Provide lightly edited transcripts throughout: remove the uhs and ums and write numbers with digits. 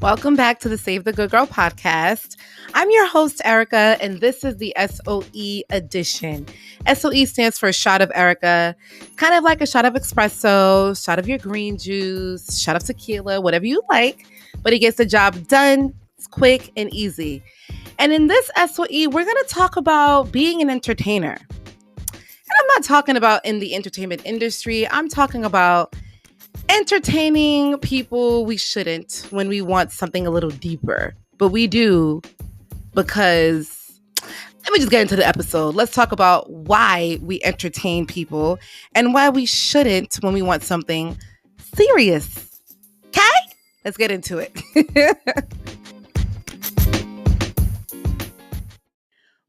Welcome back to the Save the Good Girl podcast. I'm your host, Erica, and this is the SOE edition. SOE stands for Shot of Erica, kind of like a shot of espresso, shot of your green juice, shot of tequila, whatever you like, but it gets the job done. It's quick and easy. And in this SOE, we're going to talk about being an entertainer. And I'm not talking about in the entertainment industry. I'm talking about entertaining people we shouldn't when we want something a little deeper. But we do because, let me just get into the episode. Let's talk about why we entertain people and why we shouldn't when we want something serious. Okay? Let's get into it.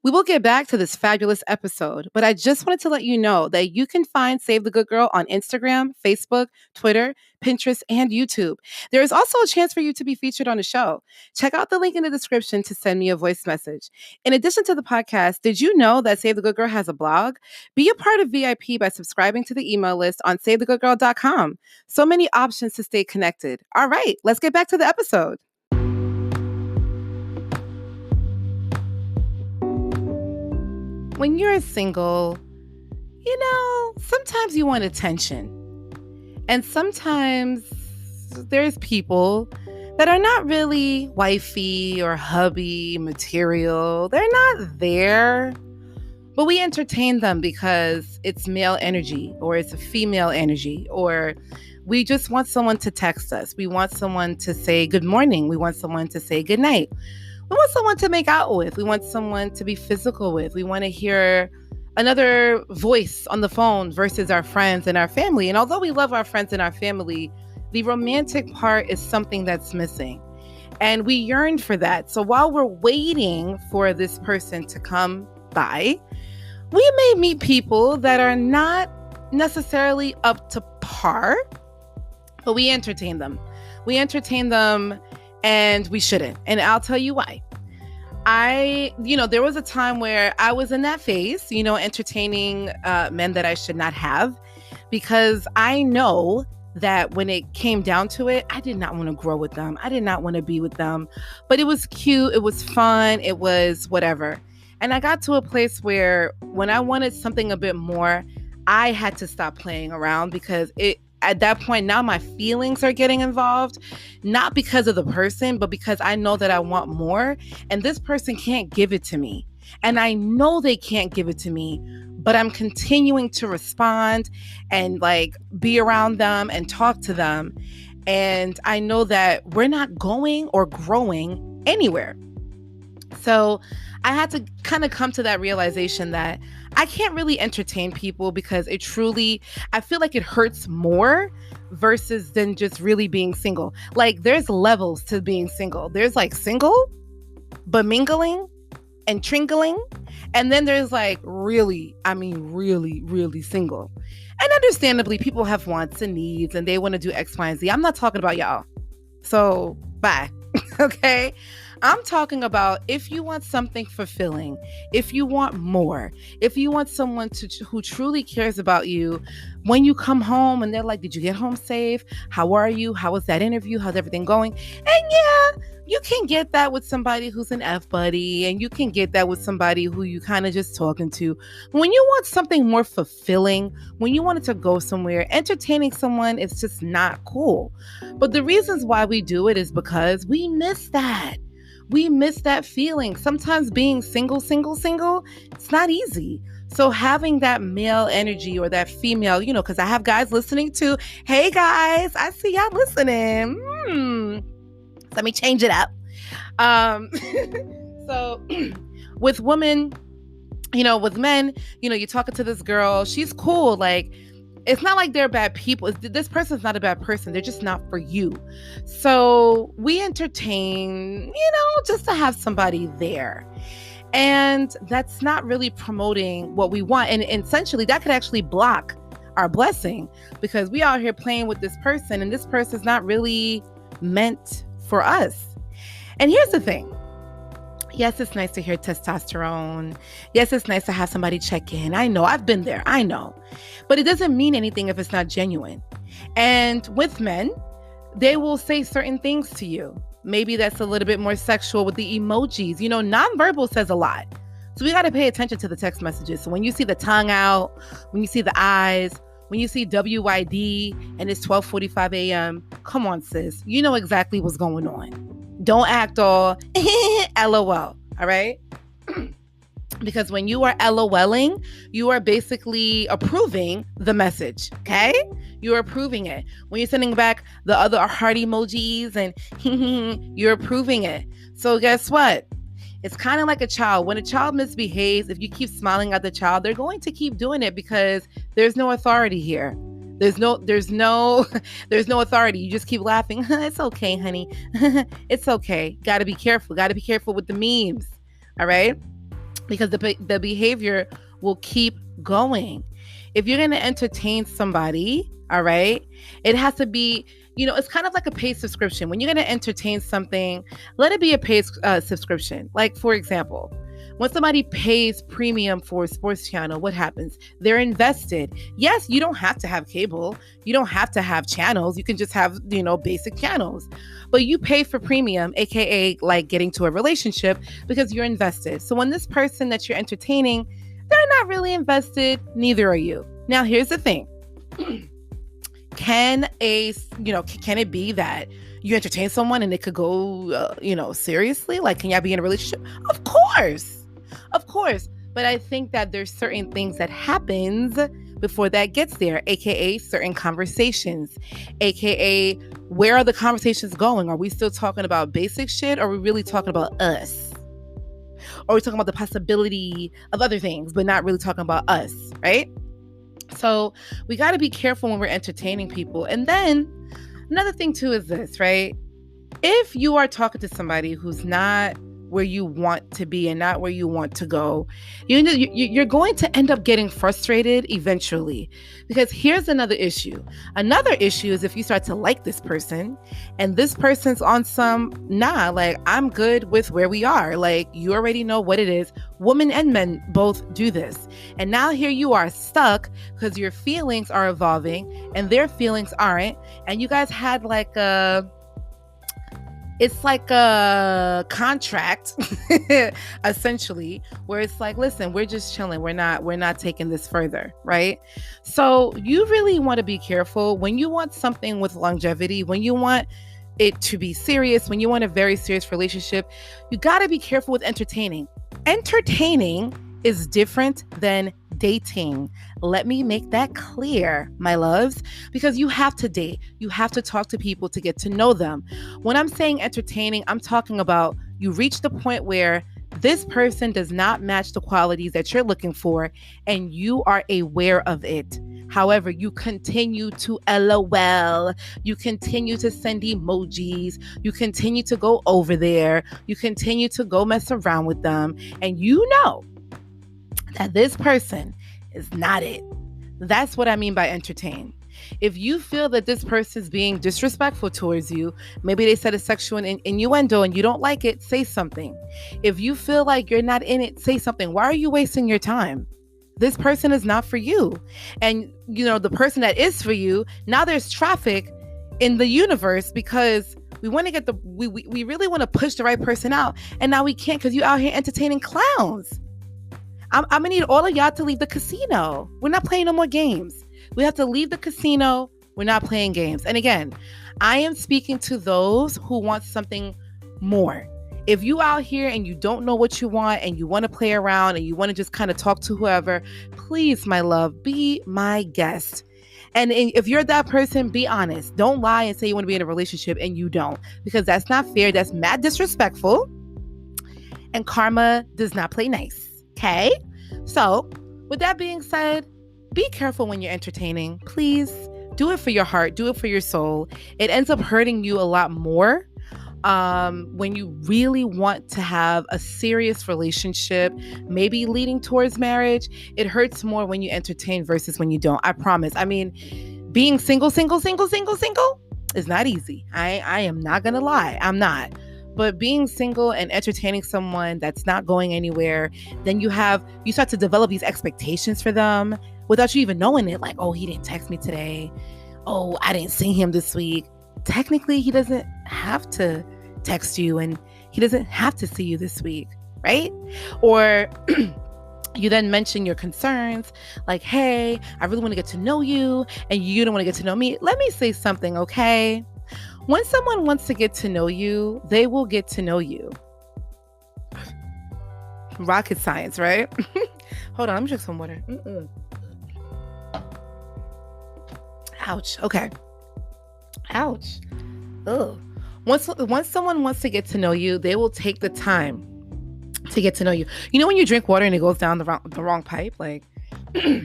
We will get back to this fabulous episode, but I just wanted to let you know that you can find Save the Good Girl on Instagram, Facebook, Twitter, Pinterest, and YouTube. There is also a chance for you to be featured on the show. Check out the link in the description to send me a voice message. In addition to the podcast, did you know that Save the Good Girl has a blog? Be a part of VIP by subscribing to the email list on SaveTheGoodGirl.com. So many options to stay connected. All right, let's get back to the episode. When you're single, sometimes you want attention. And sometimes there's people that are not really wifey or hubby material. They're not there. But we entertain them because it's male energy or it's a female energy, or we just want someone to text us. We want someone to say good morning. We want someone to say good night. We want someone to make out with. We want someone to be physical with. We want to hear another voice on the phone versus our friends and our family. And although we love our friends and our family, the romantic part is something that's missing. And we yearn for that. So while we're waiting for this person to come by, we may meet people that are not necessarily up to par, but we entertain them. We entertain them. And we shouldn't. And I'll tell you why. There was a time where I was in that phase, entertaining men that I should not have, because I know that when it came down to it, I did not want to grow with them. I did not want to be with them. But it was cute. It was fun. It was whatever. And I got to a place where when I wanted something a bit more, I had to stop playing around, because at that point, now my feelings are getting involved, not because of the person, but because I know that I want more, and this person can't give it to me. And I know they can't give it to me, but I'm continuing to respond and be around them and talk to them. And I know that we're not going or growing anywhere. So I had to kind of come to that realization that I can't really entertain people, because I feel like it hurts more versus than just really being single. There's levels to being single. There's single, but mingling and tringling. And then there's really single. And understandably, people have wants and needs and they want to do X, Y, and Z. I'm not talking about y'all. So bye. Okay. I'm talking about if you want something fulfilling, if you want more, if you want someone who truly cares about you, when you come home and they're like, did you get home safe? How are you? How was that interview? How's everything going? And yeah, you can get that with somebody who's an F buddy, and you can get that with somebody who you kind of just talking to. When you want something more fulfilling, when you want it to go somewhere, entertaining someone is just not cool. But the reasons why we do it is because we miss that. We miss that feeling. Sometimes being single, it's not easy. So having that male energy or that female, because I have guys listening too. Hey guys, I see y'all listening. Let me change it up. So with women, with men, you're talking to this girl, she's cool. It's not like they're bad people. This person's not a bad person. They're just not for you. So we entertain, just to have somebody there. And that's not really promoting what we want. And essentially that could actually block our blessing, because we out here playing with this person and this person's not really meant for us. And here's the thing. Yes, it's nice to hear testosterone. Yes, it's nice to have somebody check in. I know, I've been there. I know. But it doesn't mean anything if it's not genuine. And with men, they will say certain things to you maybe that's a little bit more sexual with the emojis. Nonverbal says a lot. So we got to pay attention to the text messages. So when you see the tongue out, when you see the eyes, when you see WYD and it's 12:45 a.m., come on, sis. You know exactly what's going on. Don't act all LOL, all right? Because when you are LOLing, you are basically approving the message, okay? You're approving it. When you're sending back the other heart emojis and you're approving it. So guess what? It's kind of like a child. When a child misbehaves, if you keep smiling at the child, they're going to keep doing it because there's no authority here. There's no authority. You just keep laughing. It's okay, honey. It's okay. Got to be careful. Got to be careful with the memes. All right? Because the behavior will keep going. If you're going to entertain somebody, all right, it has to be, it's kind of like a paid subscription. When you're going to entertain something, let it be a paid subscription. Like, for example, when somebody pays premium for a sports channel, what happens? They're invested. Yes, you don't have to have cable. You don't have to have channels. You can just have, basic channels. But you pay for premium, aka like getting to a relationship, because you're invested. So when this person that you're entertaining, they're not really invested, neither are you. Now, here's the thing. Can it be that you entertain someone and it could go, seriously? Like, can y'all be in a relationship? Of course. But I think that there's certain things that happens before that gets there, aka certain conversations, aka where are the conversations going? Are we still talking about basic shit? Or are we really talking about us? Or are we talking about the possibility of other things, but not really talking about us, right? So we got to be careful when we're entertaining people. And then another thing too is this, right? If you are talking to somebody who's not where you want to be and not where you want to go, you're going to end up getting frustrated eventually. Because here's another issue. Another issue is if you start to like this person and this person's on some, like, I'm good with where we are. Like, you already know what it is. Women and men both do this. And now here you are stuck because your feelings are evolving and their feelings aren't. And you guys had it's like a contract, essentially, where it's like, listen, we're just chilling. We're not taking this further, right? So you really want to be careful when you want something with longevity, when you want it to be serious, when you want a very serious relationship, you got to be careful with entertaining. Entertaining is different than dating. Let me make that clear, my loves, because you have to date. You have to talk to people to get to know them. When I'm saying entertaining, I'm talking about you reach the point where this person does not match the qualities that you're looking for, and you are aware of it. However, you continue to LOL, you continue to send emojis, you continue to go over there, you continue to go mess around with them, and you know that this person is not it. That's what I mean by entertain. If you feel that this person's being disrespectful towards you, maybe they said a sexual innuendo and you don't like it, say something. If you feel like you're not in it, say something. Why are you wasting your time? This person is not for you. And the person that is for you, now there's traffic in the universe because we want to get we really want to push the right person out. And now we can't because you out here entertaining clowns. I'm gonna need all of y'all to leave the casino. We're not playing no more games. We have to leave the casino. We're not playing games. And again, I am speaking to those who want something more. If you out here and you don't know what you want and you want to play around and you want to just kind of talk to whoever, please, my love, be my guest. And if you're that person, be honest. Don't lie and say you want to be in a relationship and you don't, because that's not fair. That's mad disrespectful. And karma does not play nice. Okay? So, with that being said, be careful when you're entertaining. Please do it for your heart. Do it for your soul. It ends up hurting you a lot more when you really want to have a serious relationship, maybe leading towards marriage. It hurts more when you entertain versus when you don't. I promise. I mean, being single is not easy. I am not going to lie. I'm not. But being single and entertaining someone that's not going anywhere, then you start to develop these expectations for them without you even knowing it. Like, oh, he didn't text me today. Oh, I didn't see him this week. Technically, he doesn't have to text you and he doesn't have to see you this week, right? Or you then mention your concerns like, hey, I really want to get to know you and you don't want to get to know me. Let me say something, okay? When someone wants to get to know you, they will get to know you. Rocket science, right? Hold on, let me drink some water. Ouch. Okay. Ouch. Ugh. Once someone wants to get to know you, they will take the time to get to know you. You know when you drink water and it goes down the wrong pipe? Like, let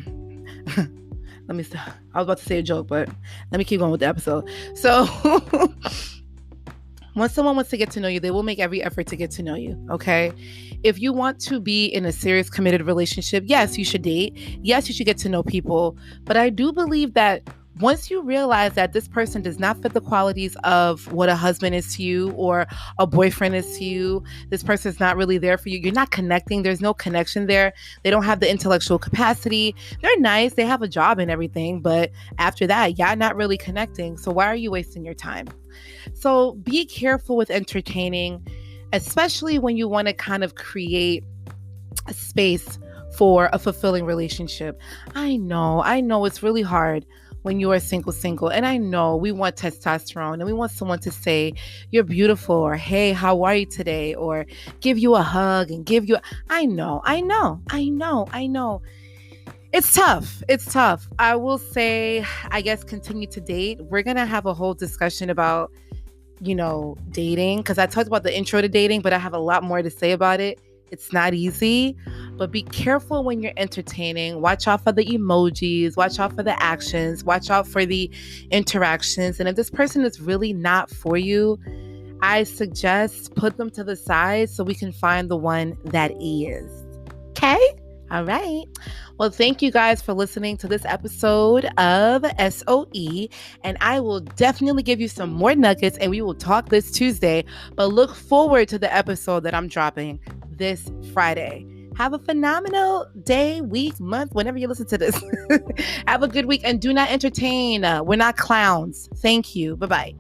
me stop. I was about to say a joke, but let me keep going with the episode. So once someone wants to get to know you, they will make every effort to get to know you, okay? If you want to be in a serious, committed relationship, yes, you should date. Yes, you should get to know people. But I do believe that once you realize that this person does not fit the qualities of what a husband is to you or a boyfriend is to you, this person is not really there for you. You're not connecting. There's no connection there. They don't have the intellectual capacity. They're nice. They have a job and everything. But after that, y'all not really connecting. So why are you wasting your time? So be careful with entertaining, especially when you want to kind of create a space for a fulfilling relationship. I know it's really hard when you are single. And I know we want testosterone and we want someone to say, you're beautiful, or hey, how are you today? Or give you a hug and give you, I know. It's tough. I will say, I guess, continue to date. We're going to have a whole discussion about, dating, because I talked about the intro to dating, but I have a lot more to say about it. It's not easy, but be careful when you're entertaining. Watch out for the emojis, watch out for the actions, watch out for the interactions. And if this person is really not for you, I suggest put them to the side so we can find the one that is. Okay? All right. Well, thank you guys for listening to this episode of SOE. And I will definitely give you some more nuggets and we will talk this Tuesday. But look forward to the episode that I'm dropping this Friday. Have a phenomenal day, week, month, whenever you listen to this. Have a good week and do not entertain. We're not clowns. Thank you. Bye-bye.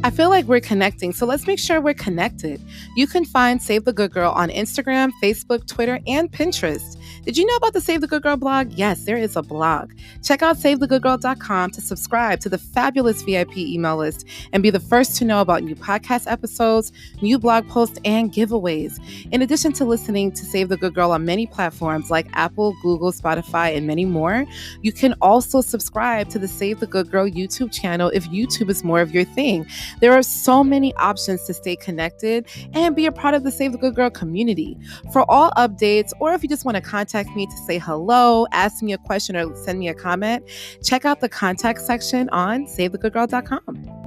I feel like we're connecting, so let's make sure we're connected. You can find Save the Good Girl on Instagram, Facebook, Twitter, and Pinterest. Did you know about the Save the Good Girl blog? Yes, there is a blog. Check out SaveTheGoodGirl.com to subscribe to the fabulous VIP email list and be the first to know about new podcast episodes, new blog posts, and giveaways. In addition to listening to Save the Good Girl on many platforms like Apple, Google, Spotify, and many more, you can also subscribe to the Save the Good Girl YouTube channel if YouTube is more of your thing. There are so many options to stay connected and be a part of the Save the Good Girl community. For all updates, or if you just want to contact me to say hello, ask me a question, or send me a comment, check out the contact section on SaveTheGoodGirl.com.